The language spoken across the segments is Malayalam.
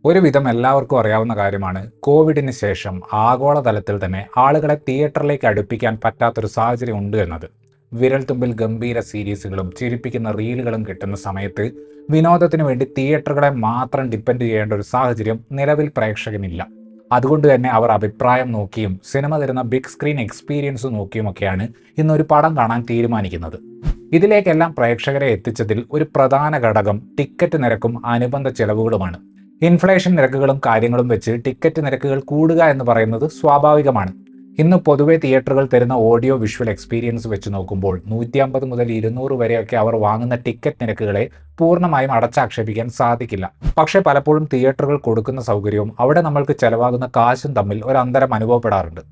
ഒരുവിധം എല്ലാവർക്കും അറിയാവുന്ന കാര്യമാണ് കോവിഡിന് ശേഷം ആഗോളതലത്തിൽ തന്നെ ആളുകളെ തിയേറ്ററിലേക്ക് അടുപ്പിക്കാൻ പറ്റാത്തൊരു സാഹചര്യം ഉണ്ട് എന്നത്. വിരൽത്തുമ്പിൽ ഗംഭീര സീരീസുകളും ചിരിപ്പിക്കുന്ന റീലുകളും കിട്ടുന്ന സമയത്ത് വിനോദത്തിന് വേണ്ടി തിയേറ്ററുകളെ മാത്രം ഡിപ്പെൻഡ് ചെയ്യേണ്ട ഒരു സാഹചര്യം നിലവിൽ പ്രേക്ഷകനില്ല. അതുകൊണ്ട് തന്നെ അവർ അഭിപ്രായം നോക്കിയും സിനിമ തരുന്ന ബിഗ് സ്ക്രീൻ എക്സ്പീരിയൻസ് നോക്കിയുമൊക്കെയാണ് ഇന്നൊരു പടം കാണാൻ തീരുമാനിക്കുന്നത്. ഇതിലേക്കെല്ലാം പ്രേക്ഷകരെ എത്തിച്ചതിൽ ഒരു പ്രധാന ഘടകം ടിക്കറ്റ് നിരക്കും അനുബന്ധ ചെലവുകളുമാണ്. ഇൻഫ്ലേഷൻ നിരക്കുകളും കാര്യങ്ങളും വെച്ച് ടിക്കറ്റ് നിരക്കുകൾ കൂടുക എന്ന് പറയുന്നത് സ്വാഭാവികമാണ്. ഇന്ന് പൊതുവെ തിയേറ്ററുകൾ തരുന്ന ഓഡിയോ വിഷ്വൽ എക്സ്പീരിയൻസ് വെച്ച് നോക്കുമ്പോൾ 150 മുതൽ 200 വരെയൊക്കെ അവർ വാങ്ങുന്ന ടിക്കറ്റ് നിരക്കുകളെ പൂർണ്ണമായും അടച്ചാക്ഷേപിക്കാൻ സാധിക്കില്ല. പക്ഷേ പലപ്പോഴും തിയേറ്ററുകൾ കൊടുക്കുന്ന സൗകര്യവും അവിടെ നമ്മൾക്ക് ചെലവാകുന്ന കാശും തമ്മിൽ ഒരു അന്തരം അനുഭവപ്പെടാറുണ്ട്.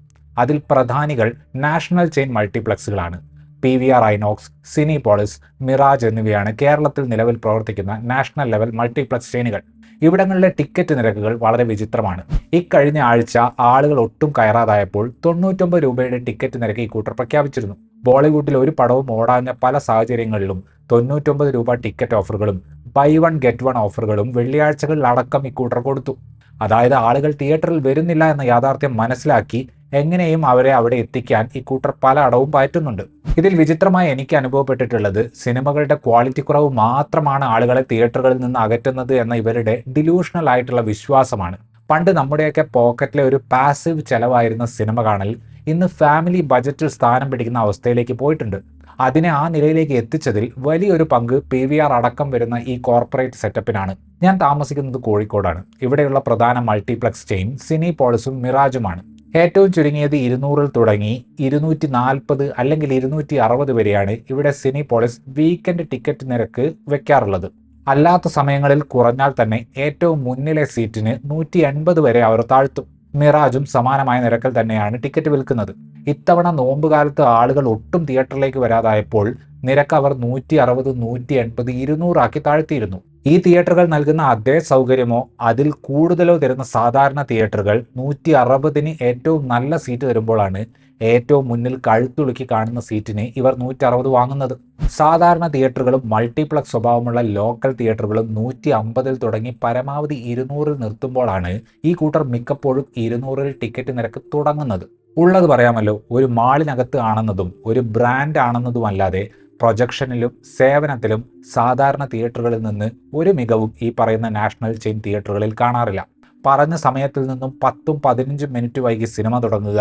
അതിൽ പ്രധാനികൾ നാഷണൽ ചെയിൻ മൾട്ടിപ്ലക്സുകളാണ്. PVR ഐനോക്സ്, സിനിപോളിസ്, മിറാജ് എന്നിവയാണ് കേരളത്തിൽ നിലവിൽ പ്രവർത്തിക്കുന്ന നാഷണൽ ലെവൽ മൾട്ടിപ്ലക്സ് ചെയിനുകൾ. ഇവിടങ്ങളിലെ ടിക്കറ്റ് നിരക്കുകൾ വളരെ വിചിത്രമാണ്. ഇക്കഴിഞ്ഞ ആഴ്ച ആളുകൾ ഒട്ടും കയറാതായപ്പോൾ 99 രൂപയുടെ ടിക്കറ്റ് നിരക്ക് ഇക്കൂട്ടർ പ്രഖ്യാപിച്ചിരുന്നു. ബോളിവുഡിൽ ഒരു പടവും ഓടാഞ്ഞ പല സാഹചര്യങ്ങളിലും 99 രൂപ ടിക്കറ്റ് ഓഫറുകളും ബൈ വൺ ഗെറ്റ് വൺ ഓഫറുകളും വെള്ളിയാഴ്ചകളിൽ അടക്കം ഇക്കൂട്ടർ കൊടുത്തു. അതായത് ആളുകൾ തിയേറ്ററിൽ വരുന്നില്ല എന്ന യാഥാർത്ഥ്യം മനസ്സിലാക്കി എങ്ങനെയും അവരെ അവിടെ എത്തിക്കാൻ ഇക്കൂട്ടർ പല അടവും പയറ്റുന്നുണ്ട്. ഇതിൽ വിചിത്രമായി എനിക്ക് അനുഭവപ്പെട്ടിട്ടുള്ളത് സിനിമകളുടെ ക്വാളിറ്റി കുറവ് മാത്രമാണ് ആളുകളെ തിയേറ്ററുകളിൽ നിന്ന് അകറ്റുന്നത് എന്ന ഇവരുടെ ഡിലൂഷണൽ ആയിട്ടുള്ള വിശ്വാസമാണ്. പണ്ട് നമ്മുടെയൊക്കെ പോക്കറ്റിലെ ഒരു പാസീവ് ചെലവായിരുന്ന സിനിമ കാണൽ ഇന്ന് ഫാമിലി ബജറ്റിൽ സ്ഥാനം പിടിക്കുന്ന അവസ്ഥയിലേക്ക് പോയിട്ടുണ്ട്. അതിനെ ആ നിലയിലേക്ക് എത്തിച്ചതിൽ വലിയൊരു പങ്ക് PVR അടക്കം വരുന്ന ഈ കോർപ്പറേറ്റ് സെറ്റപ്പിനാണ്. ഞാൻ താമസിക്കുന്നത് കോഴിക്കോടാണ്. ഇവിടെയുള്ള പ്രധാന മൾട്ടിപ്ലക്സ് ചെയിൻ സിനിപോളിസും മിറാജുമാണ്. ഏറ്റവും ചുരുങ്ങിയത് 200 തുടങ്ങി 240 അല്ലെങ്കിൽ 260 വരെയാണ് ഇവിടെ സിനിപോളിസ് വീക്കെൻഡ് ടിക്കറ്റ് നിരക്ക് വെക്കാറുള്ളത്. അല്ലാത്ത സമയങ്ങളിൽ കുറഞ്ഞാൽ തന്നെ ഏറ്റവും മുന്നിലെ സീറ്റിന് 180 വരെ അവർ താഴ്ത്തും. മിറാജും സമാനമായ നിരക്കിൽ തന്നെയാണ് ടിക്കറ്റ് വിൽക്കുന്നത്. ഇത്തവണ നോമ്പുകാലത്ത് ആളുകൾ ഒട്ടും തിയേറ്ററിലേക്ക് വരാതായപ്പോൾ നിരക്ക് അവർ 160, 180, 200 ആക്കി താഴ്ത്തിയിരുന്നു. ഈ തിയേറ്ററുകൾ നൽകുന്ന അതേ സൗകര്യമോ അതിൽ കൂടുതലോ തരുന്ന സാധാരണ തിയേറ്ററുകൾ 160-ന് ഏറ്റവും നല്ല സീറ്റ് തരുമ്പോഴാണ് ഏറ്റവും മുന്നിൽ കഴുത്തുളുക്കി കാണുന്ന സീറ്റിന് ഇവർ 160 വാങ്ങുന്നത്. സാധാരണ തിയേറ്ററുകളും മൾട്ടിപ്ലക്സ് സ്വഭാവമുള്ള ലോക്കൽ തിയേറ്ററുകളും 150-ൽ തുടങ്ങി പരമാവധി 200-ൽ നിർത്തുമ്പോഴാണ് ഈ കൂട്ടർ മിക്കപ്പോഴും 200-ൽ ടിക്കറ്റ് നിരക്ക് തുടങ്ങുന്നത്. ഉള്ളത് പറയാമല്ലോ, ഒരു മാളിനകത്ത് ആണെന്നതും ഒരു ബ്രാൻഡ് ആണെന്നതുമല്ലാതെ പ്രൊജക്ഷനിലും സേവനത്തിലും സാധാരണ തിയേറ്ററുകളിൽ നിന്ന് ഒരു മികവും ഈ പറയുന്ന നാഷണൽ ചെയിൻ തിയേറ്ററുകളിൽ കാണാറില്ല. പറഞ്ഞ സമയത്തിൽ നിന്നും 10-15 മിനിറ്റ് വൈകി സിനിമ തുടങ്ങുക,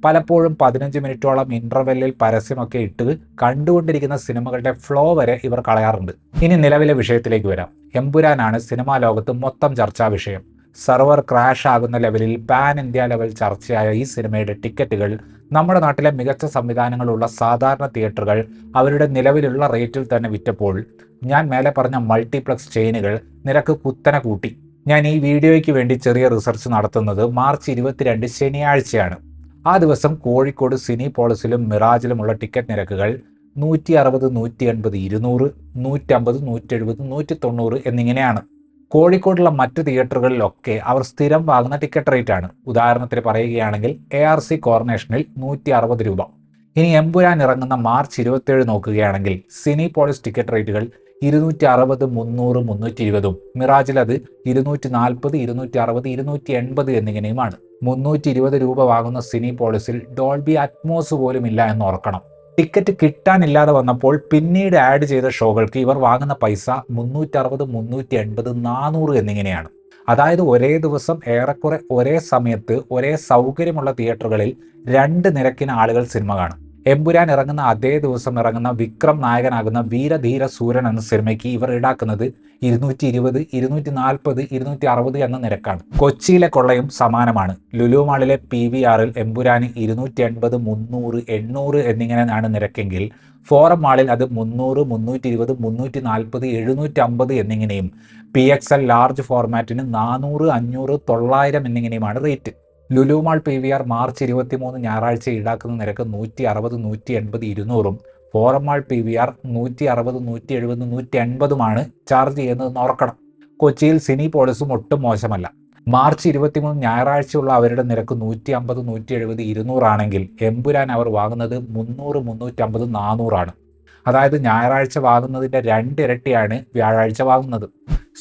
പലപ്പോഴും 15 മിനിറ്റോളം ഇന്റർവെല്ലിൽ പരസ്യമൊക്കെ ഇട്ട് കണ്ടുകൊണ്ടിരിക്കുന്ന സിനിമകളുടെ ഫ്ലോ വരെ ഇവർ കളയാറുണ്ട്. ഇനി നിലവിലെ വിഷയത്തിലേക്ക് വരാം. എമ്പുരാനാണ് സിനിമാ ലോകത്ത് മൊത്തം ചർച്ചാ വിഷയം. സെർവർ ക്രാഷ് ആകുന്ന ലെവലിൽ പാൻ ഇന്ത്യ ലെവൽ ചർച്ചയായ ഈ സിനിമയുടെ ടിക്കറ്റുകൾ നമ്മുടെ നാട്ടിലെ മികച്ച സംവിധാനങ്ങളുള്ള സാധാരണ തിയേറ്ററുകൾ അവരുടെ നിലവിലുള്ള റേറ്റിൽ തന്നെ വിറ്റപ്പോൾ ഞാൻ മേലെ പറഞ്ഞ മൾട്ടിപ്ലക്സ് ചെയിനുകൾ നിരക്ക് കുത്തനെ കൂട്ടി. ഞാൻ ഈ വീഡിയോയ്ക്ക് വേണ്ടി ചെറിയ റിസർച്ച് നടത്തുന്നത് മാർച്ച് 22 ശനിയാഴ്ചയാണ്. ആ ദിവസം കോഴിക്കോട് സിനിപോളിസിലും മിറാജിലുമുള്ള ടിക്കറ്റ് നിരക്കുകൾ 160, 180, 200, 150, 170, 190 എന്നിങ്ങനെയാണ്. കോഴിക്കോടുള്ള മറ്റ് തിയേറ്ററുകളിലൊക്കെ അവർ സ്ഥിരം വാങ്ങുന്ന ടിക്കറ്റ് റേറ്റ് ആണ്. ഉദാഹരണത്തിന് പറയുകയാണെങ്കിൽ ARC കോർണേഷനിൽ 160 രൂപ. ഇനി എമ്പുരാൻ ഇറങ്ങുന്ന മാർച്ച് 27 നോക്കുകയാണെങ്കിൽ സിനിപോളിസ് ടിക്കറ്റ് റേറ്റുകൾ 260, 300, 320, മിറാജിൽ അത് 240, 260, 280 എന്നിങ്ങനെയുമാണ്. 320 രൂപ വാങ്ങുന്ന സിനിപോളിസിൽ ഡോൾബി അറ്റ്മോസ് പോലും ഇല്ല എന്ന് ഓർക്കണം. ടിക്കറ്റ് കിട്ടാനില്ലാതെ വന്നപ്പോൾ പിന്നീട് ആഡ് ചെയ്ത ഷോകൾക്ക് ഇവർ വാങ്ങുന്ന പൈസ 360, 380, 400 എന്നിങ്ങനെയാണ്. അതായത് ഒരേ ദിവസം ഏറെക്കുറെ ഒരേ സമയത്ത് ഒരേ സൗകര്യമുള്ള തിയേറ്ററുകളിൽ 2 നിരക്കിന് ആളുകൾ സിനിമ കാണും. എമ്പുരാൻ ഇറങ്ങുന്ന അതേ ദിവസം ഇറങ്ങുന്ന വിക്രം നായകനാകുന്ന വീരധീര സൂരൻ എന്ന സിനിമയ്ക്ക് ഇവർ ഈടാക്കുന്നത് 220, 240, 260 എന്ന നിരക്കാണ്. കൊച്ചിയിലെ കൊള്ളയും സമാനമാണ്. ലുലു മാളിലെ PVRൽ എമ്പുരാന് 280, 300, 800 എന്നിങ്ങനെയാണ് നിരക്കെങ്കിൽ ഫോറം മാളിൽ അത് 300, 320, 340, 750 എന്നിങ്ങനെയും PXL ലാർജ് ഫോർമാറ്റിന് 400, 500, 900 എന്നിങ്ങനെയുമാണ് rate. Lulu mall PVR March 23 ഞായറാഴ്ച ഈടാക്കുന്ന നിരക്ക് 160, 180, 200-ഉം ഫോറം മാൾ PVR 160, 170, 180-ഉമാണ് ചാർജ് ചെയ്യുന്നതെന്ന് ഓർക്കണം. കൊച്ചിയിൽ സിനിപോളിസും ഒട്ടും മോശമല്ല. മാർച്ച് 23 ഞായറാഴ്ചയുള്ള അവരുടെ നിരക്ക് 150, 170, 200 ആണെങ്കിൽ എമ്പുരാൻ അവർ വാങ്ങുന്നത് 300, 350, 400 ആണ്. അതായത് ഞായറാഴ്ച വാങ്ങുന്നതിൻ്റെ 2 ഇരട്ടിയാണ് വ്യാഴാഴ്ച വാങ്ങുന്നത്.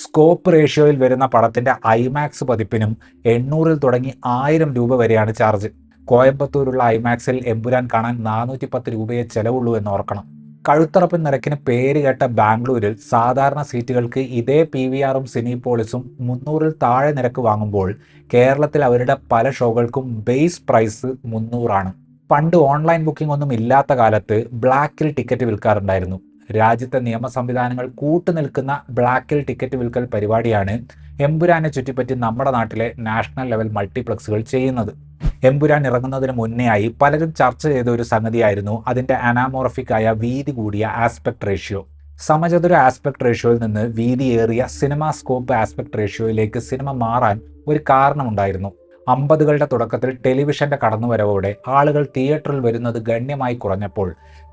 സ്കോപ്പ് റേഷ്യോയിൽ വരുന്ന പടത്തിന്റെ ഐമാക്സ് പതിപ്പിനും 800 തുടങ്ങി 1000 രൂപ വരെയാണ് ചാർജ്. കോയമ്പത്തൂരുള്ള ഐമാക്സിൽ എമ്പുരാൻ കാണാൻ 410 രൂപയെ ചെലവുള്ളൂ എന്ന് ഓർക്കണം. കഴുത്തറപ്പൻ നിരക്കിന് പേര് കേട്ട ബാംഗ്ലൂരിൽ സാധാരണ സീറ്റുകൾക്ക് ഇതേ PVRും സിനിപോളിസും 300-ൽ താഴെ നിരക്ക് വാങ്ങുമ്പോൾ കേരളത്തിൽ അവരുടെ പല ഷോകൾക്കും ബേസ് പ്രൈസ് 300 ആണ്. പണ്ട് ഓൺലൈൻ ബുക്കിംഗ് ഒന്നും ഇല്ലാത്ത കാലത്ത് ബ്ലാക്കിൽ ടിക്കറ്റ് വിൽക്കാറുണ്ടായിരുന്നു. രാജ്യത്തെ നിയമ സംവിധാനങ്ങൾ കൂട്ടുനിൽക്കുന്ന ബ്ലാക്കിൽ ടിക്കറ്റ് വിൽക്കൽ പരിപാടിയാണ് എമ്പുരാനെ ചുറ്റിപ്പറ്റി നമ്മുടെ നാട്ടിലെ നാഷണൽ ലെവൽ മൾട്ടിപ്ലക്സുകൾ ചെയ്യുന്നത്. എമ്പുരാൻ ഇറങ്ങുന്നതിന് മുന്നേയായി പലരും ചർച്ച ചെയ്ത ഒരു സംഗതിയായിരുന്നു അതിൻ്റെ അനാമോർഫിക് ആയ വീതി കൂടിയ ആസ്പെക്ട് റേഷ്യോ. സമചതുര ആസ്പെക്ട് റേഷ്യോയിൽ നിന്ന് വീതിയേറിയ സിനിമാ സ്കോപ്പ് ആസ്പെക്ട് റേഷ്യോയിലേക്ക് സിനിമ മാറാൻ ഒരു കാരണമുണ്ടായിരുന്നു. 50കളുടെ തുടക്കത്തിൽ ടെലിവിഷന്റെ കടന്നുവരവോടെ ആളുകൾ തിയേറ്ററിൽ വരുന്നത് ഗണ്യമായി കുറഞ്ഞപ്പോൾ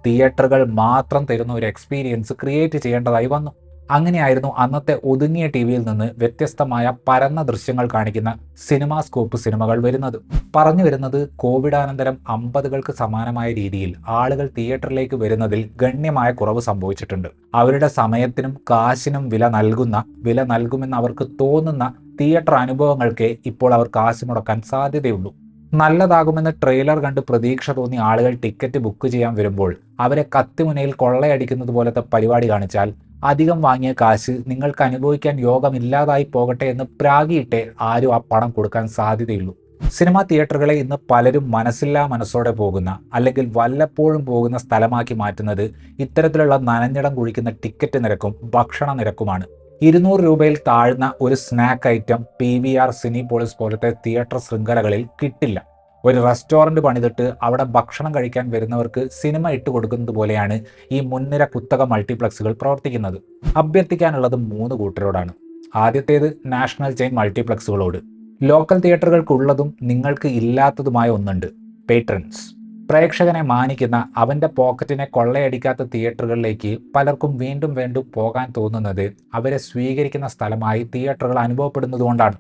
തിയേറ്ററുകൾ മാത്രം തരുന്ന ഒരു എക്സ്പീരിയൻസ് ക്രിയേറ്റ് ചെയ്യേണ്ടതായി വന്നു. അങ്ങനെയായിരുന്നു അന്നത്തെ ഒതുങ്ങിയ ടിവിയിൽ നിന്ന് വ്യത്യസ്തമായ പരന്ന ദൃശ്യങ്ങൾ കാണിക്കുന്ന സിനിമാ സ്കോപ്പ് സിനിമകൾ വരുന്നത്. പറഞ്ഞു വരുന്നത് കോവിഡാനന്തരം 50കൾക്ക് സമാനമായ രീതിയിൽ ആളുകൾ തിയേറ്ററിലേക്ക് വരുന്നതിൽ ഗണ്യമായ കുറവ് സംഭവിച്ചിട്ടുണ്ട്. അവരുടെ സമയത്തിനും കാശിനും വില നൽകുമെന്ന് അവർക്ക് തോന്നുന്ന തിയേറ്റർ അനുഭവങ്ങൾക്കേ ഇപ്പോൾ അവർ കാശ് മുടക്കാൻ സാധ്യതയുള്ളൂ. നല്ലതാകുമെന്ന് ട്രെയിലർ കണ്ട് പ്രതീക്ഷ തോന്നി ആളുകൾ ടിക്കറ്റ് ബുക്ക് ചെയ്യാൻ വരുമ്പോൾ അവരെ കത്തിമുനയിൽ കൊള്ളയടിക്കുന്നത് പോലത്തെ പരിപാടി കാണിച്ചാൽ അധികം വാങ്ങിയ കാശ് നിങ്ങൾക്ക് അനുഭവിക്കാൻ യോഗമില്ലാതായി പോകട്ടെ എന്ന് പ്രാഗിയിട്ടേ ആരും ആ പണം കൊടുക്കാൻ സാധ്യതയുള്ളൂ. സിനിമാ തിയേറ്ററുകളെ ഇന്ന് പലരും മനസ്സില്ലാ മനസ്സോടെ പോകുന്ന അല്ലെങ്കിൽ വല്ലപ്പോഴും പോകുന്ന സ്ഥലമാക്കി മാറ്റുന്നത് ഇത്തരത്തിലുള്ള നനഞ്ഞിടം കുഴിക്കുന്ന ടിക്കറ്റ് നിരക്കും ഭക്ഷണ നിരക്കുമാണ്. 200 രൂപയിൽ താഴ്ന്ന ഒരു സ്നാക്ക് ഐറ്റം PVR സിനിപോളിസ് പോലത്തെ തിയേറ്റർ ശൃംഖലകളിൽ കിട്ടില്ല. ഒരു റെസ്റ്റോറൻറ്റ് പണിതിട്ട് അവിടെ ഭക്ഷണം കഴിക്കാൻ വരുന്നവർക്ക് സിനിമ ഇട്ട് കൊടുക്കുന്നത് പോലെയാണ് ഈ മുൻനിര കുത്തക മൾട്ടിപ്ലക്സുകൾ പ്രവർത്തിക്കുന്നത്. അഭ്യർത്ഥിക്കാനുള്ളത് 3 കൂട്ടരോടാണ്. ആദ്യത്തേത് നാഷണൽ ചെയിൻ മൾട്ടിപ്ലക്സുകളോട്. ലോക്കൽ തിയേറ്ററുകൾക്കുള്ളതും നിങ്ങൾക്ക് ഇല്ലാത്തതുമായ ഒന്നുണ്ട്: പേട്രൻസ്. പ്രേക്ഷകനെ മാനിക്കുന്ന, അവൻ്റെ പോക്കറ്റിനെ കൊള്ളയടിക്കാത്ത തിയേറ്ററുകളിലേക്ക് പലർക്കും വീണ്ടും പോകാൻ തോന്നുന്നത് അവരെ സ്വീകരിക്കുന്ന സ്ഥലമായി തിയേറ്ററുകൾ അനുഭവപ്പെടുന്നതുകൊണ്ടാണ്.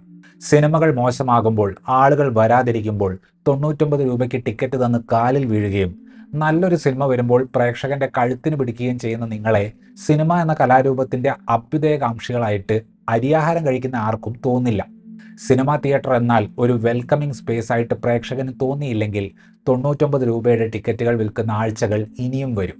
സിനിമകൾ മോശമാകുമ്പോൾ, ആളുകൾ വരാതിരിക്കുമ്പോൾ 99 രൂപയ്ക്ക് ടിക്കറ്റ് തന്ന് കാലിൽ വീഴുകയും നല്ലൊരു സിനിമ വരുമ്പോൾ പ്രേക്ഷകന്റെ കഴുത്തിന് പിടിക്കുകയും ചെയ്യുന്ന നിങ്ങളെ സിനിമ എന്ന കലാരൂപത്തിന്റെ അഭ്യുദയകാംക്ഷികളായിട്ട് അരിയാഹാരം കഴിക്കുന്ന ആർക്കും തോന്നില്ല. സിനിമാ തിയേറ്റർ എന്നാൽ ഒരു വെൽക്കമിംഗ് സ്പേസ് ആയിട്ട് പ്രേക്ഷകന് തോന്നിയില്ലെങ്കിൽ 99 രൂപയുടെ ടിക്കറ്റുകൾ വിൽക്കുന്ന ആഴ്ചകൾ ഇനിയും വരും.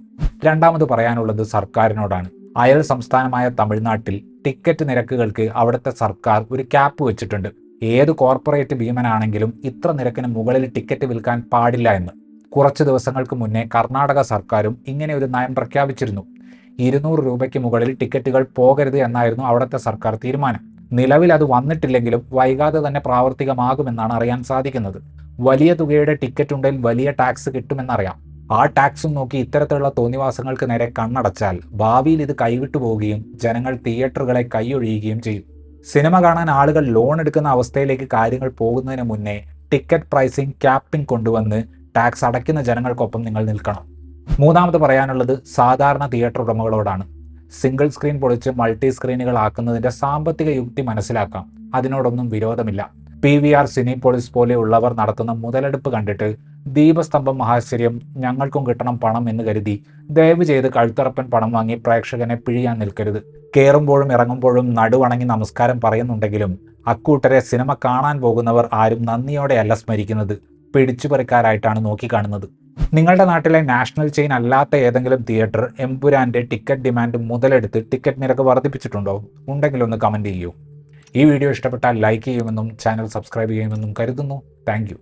രണ്ടാമത് പറയാനുള്ളത് സർക്കാരിനോടാണ്. അയൽ സംസ്ഥാനമായ തമിഴ്നാട്ടിൽ ടിക്കറ്റ് നിരക്കുകൾക്ക് അവിടുത്തെ സർക്കാർ ഒരു ക്യാപ്പ് വെച്ചിട്ടുണ്ട്. ഏത് കോർപ്പറേറ്റ് ഭീമനാണെങ്കിലും ഇത്ര നിരക്കിന് മുകളിൽ ടിക്കറ്റ് വിൽക്കാൻ പാടില്ല എന്ന്. കുറച്ച് ദിവസങ്ങൾക്ക് മുന്നേ കർണാടക സർക്കാരും ഇങ്ങനെ ഒരു നയം പ്രഖ്യാപിച്ചിരുന്നു. 200 രൂപയ്ക്ക് മുകളിൽ ടിക്കറ്റുകൾ പോകരുത് എന്നായിരുന്നു അവിടുത്തെ സർക്കാർ തീരുമാനം. നിലവിൽ അത് വന്നിട്ടില്ലെങ്കിലും വൈകാതെ തന്നെ പ്രാവർത്തികമാകുമെന്നാണ് അറിയാൻ സാധിക്കുന്നത്. വലിയ തുകയുടെ ടിക്കറ്റ് ഉണ്ടെങ്കിൽ വലിയ ടാക്സ് കിട്ടുമെന്നറിയാം. ആ ടാക്സും നോക്കി ഇത്തരത്തിലുള്ള തോന്നിവാസങ്ങൾക്ക് നേരെ കണ്ണടച്ചാൽ ഭാവിയിൽ ഇത് കൈവിട്ടു പോവുകയും ജനങ്ങൾ തിയേറ്ററുകളെ കൈയൊഴിയുകയും ചെയ്യും. സിനിമ കാണാൻ ആളുകൾ ലോൺ എടുക്കുന്ന അവസ്ഥയിലേക്ക് കാര്യങ്ങൾ പോകുന്നതിന് മുന്നേ ടിക്കറ്റ് പ്രൈസിംഗ് ക്യാപ്പിംഗ് കൊണ്ടുവന്ന് ടാക്സ് അടയ്ക്കുന്ന ജനങ്ങൾക്കൊപ്പം നിങ്ങൾ നിൽക്കണം. മൂന്നാമത് പറയാനുള്ളത് സാധാരണ തിയേറ്റർ ഉടമകളോടാണ്. സിംഗിൾ സ്ക്രീൻ പൊളിച്ച് മൾട്ടി സ്ക്രീനുകൾ ആക്കുന്നതിൻ്റെ സാമ്പത്തിക യുക്തി മനസ്സിലാക്കാം. അതിനോടൊന്നും വിരോധമില്ല. PVR സിനിപോളിസ് പോലെയുള്ളവർ നടത്തുന്ന മുതലെടുപ്പ് കണ്ടിട്ട് ദീപസ്തംഭം മഹാശ്ചര്യം ഞങ്ങൾക്കും കിട്ടണം പണം എന്ന് കരുതി ദയവ് ചെയ്ത് കഴുത്തറപ്പൻ പണം വാങ്ങി പ്രേക്ഷകനെ പിഴിയാൻ നിൽക്കരുത്. കയറുമ്പോഴും ഇറങ്ങുമ്പോഴും നടുവണങ്ങി നമസ്കാരം പറയുന്നുണ്ടെങ്കിലും അക്കൂട്ടരെ സിനിമ കാണാൻ പോകുന്നവർ ആരും നന്ദിയോടെയല്ല സ്മരിക്കുന്നത്, പിടിച്ചുപറിക്കാരായിട്ടാണ് നോക്കിക്കാണുന്നത്. നിങ്ങളുടെ നാട്ടിലെ നാഷണൽ ചെയിൻ അല്ലാത്ത ഏതെങ്കിലും തിയേറ്റർ എമ്പുരാന്റെ ടിക്കറ്റ് ഡിമാൻഡ് മുതലെടുത്ത് ടിക്കറ്റ് നിരക്ക് വർദ്ധിപ്പിച്ചിട്ടുണ്ടോ? ഉണ്ടെങ്കിൽ ഒന്ന് കമൻറ്റ് ചെയ്യൂ. ഈ വീഡിയോ ഇഷ്ടപ്പെട്ടാൽ ലൈക്ക് ചെയ്യുമെന്നും ചാനൽ സബ്സ്ക്രൈബ് ചെയ്യുമെന്നും കരുതുന്നു. താങ്ക്